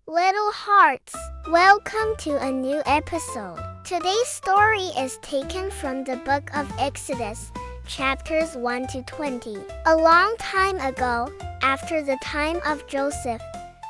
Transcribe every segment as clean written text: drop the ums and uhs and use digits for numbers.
Little hearts, welcome to a new episode. Today's story is taken from the book of Exodus, chapters 1 to 20. A long time ago, after the time of Joseph,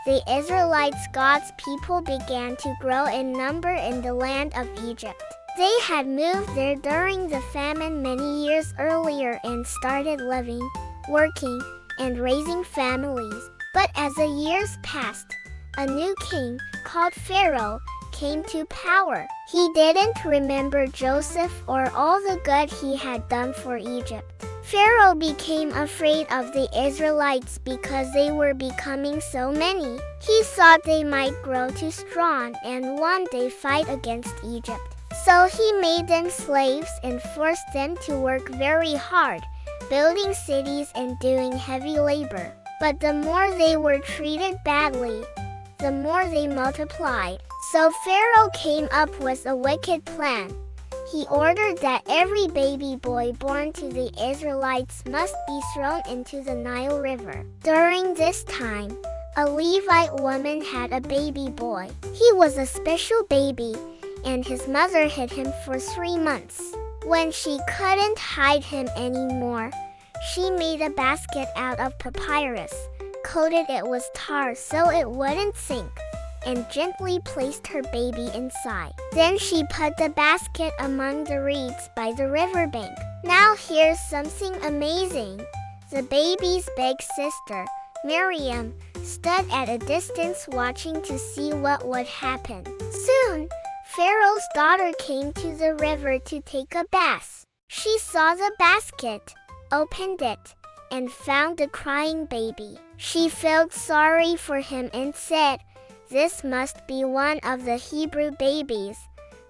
the Israelites, God's people, began to grow in number in the land of Egypt. They had moved there during the famine many years earlier and started living, working, and raising families. But as the years passed, a new king, called Pharaoh, came to power. He didn't remember Joseph or all the good he had done for Egypt. Pharaoh became afraid of the Israelites because they were becoming so many. He thought they might grow too strong and one day fight against Egypt. So he made them slaves and forced them to work very hard, building cities and doing heavy labor. But the more they were treated badly, the more they multiplied. So Pharaoh came up with a wicked plan. He ordered that every baby boy born to the Israelites must be thrown into the Nile River. During this time, a Levite woman had a baby boy. He was a special baby, and his mother hid him for 3 months. When she couldn't hide him anymore, she made a basket out of papyrus, coated it with tar so it wouldn't sink, and gently placed her baby inside. Then she put the basket among the reeds by the riverbank. Now here's something amazing. The baby's big sister, Miriam, stood at a distance watching to see what would happen. Soon, Pharaoh's daughter came to the river to take a bath. She saw the basket, opened it, and found a crying baby. She felt sorry for him and said, "This must be one of the Hebrew babies."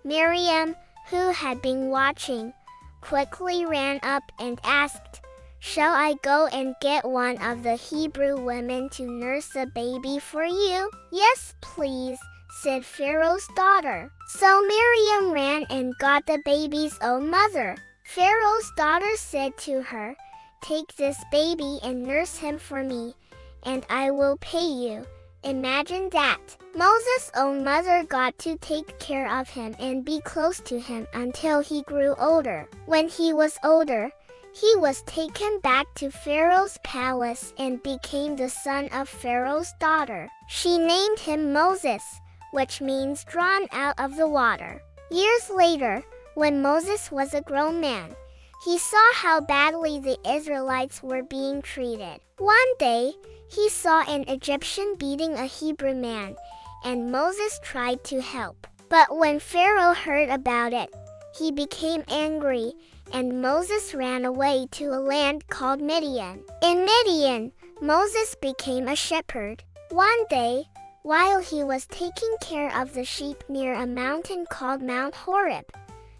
Miriam, who had been watching, quickly ran up and asked, "Shall I go and get one of the Hebrew women to nurse the baby for you?" "Yes, please," said Pharaoh's daughter. So Miriam ran and got the baby's own mother. Pharaoh's daughter said to her, "Take this baby and nurse him for me, and I will pay you." Imagine that. Moses' own mother got to take care of him and be close to him until he grew older. When he was older, he was taken back to Pharaoh's palace and became the son of Pharaoh's daughter. She named him Moses, which means drawn out of the water. Years later, when Moses was a grown man, he saw how badly the Israelites were being treated. One day, he saw an Egyptian beating a Hebrew man, and Moses tried to help. But when Pharaoh heard about it, he became angry, and Moses ran away to a land called Midian. In Midian, Moses became a shepherd. One day, while he was taking care of the sheep near a mountain called Mount Horeb,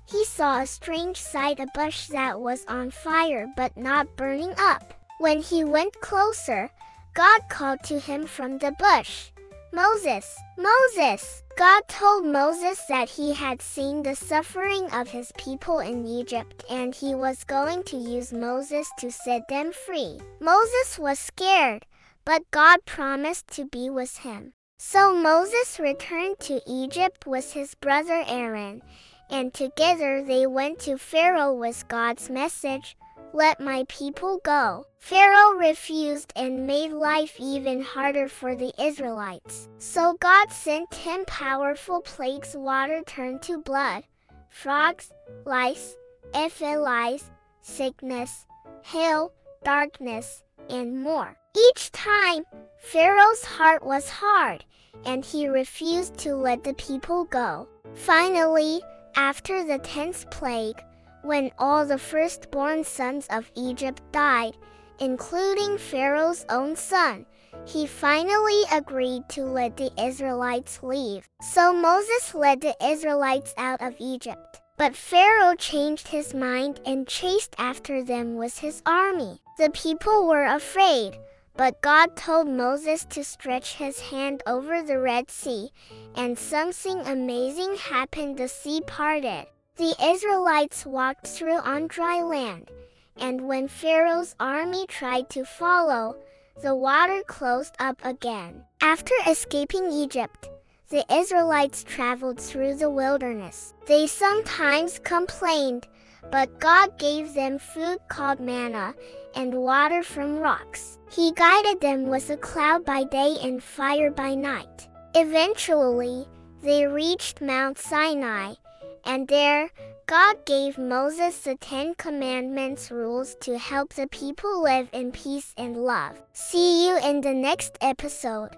he saw a strange sight, a bush that was on fire but not burning up. When he went closer, God called to him from the bush, "Moses, Moses!" God told Moses that he had seen the suffering of his people in Egypt and he was going to use Moses to set them free. Moses was scared, but God promised to be with him. So Moses returned to Egypt with his brother Aaron, and together they went to Pharaoh with God's message, "Let my people go." Pharaoh refused and made life even harder for the Israelites. So God sent 10 powerful plagues. Water turned to blood, frogs, lice, lice, sickness, hail, darkness, and more. Each time, Pharaoh's heart was hard, and he refused to let the people go. Finally, after the 10th plague, when all the firstborn sons of Egypt died, including Pharaoh's own son, he finally agreed to let the Israelites leave. So Moses led the Israelites out of Egypt. But Pharaoh changed his mind and chased after them with his army. The people were afraid, but God told Moses to stretch his hand over the Red Sea, and something amazing happened. The sea parted. The Israelites walked through on dry land, and when Pharaoh's army tried to follow, the water closed up again. After escaping Egypt, the Israelites traveled through the wilderness. They sometimes complained, but God gave them food called manna and water from rocks. He guided them with a cloud by day and fire by night. Eventually, they reached Mount Sinai, and there, God gave Moses the 10 Commandments rules to help the people live in peace and love. See you in the next episode,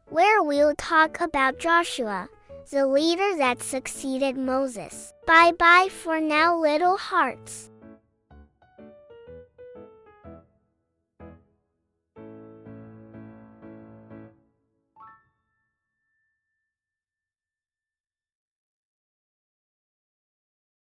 where we'll talk about Joshua, the leader that succeeded Moses. Bye-bye for now, little hearts.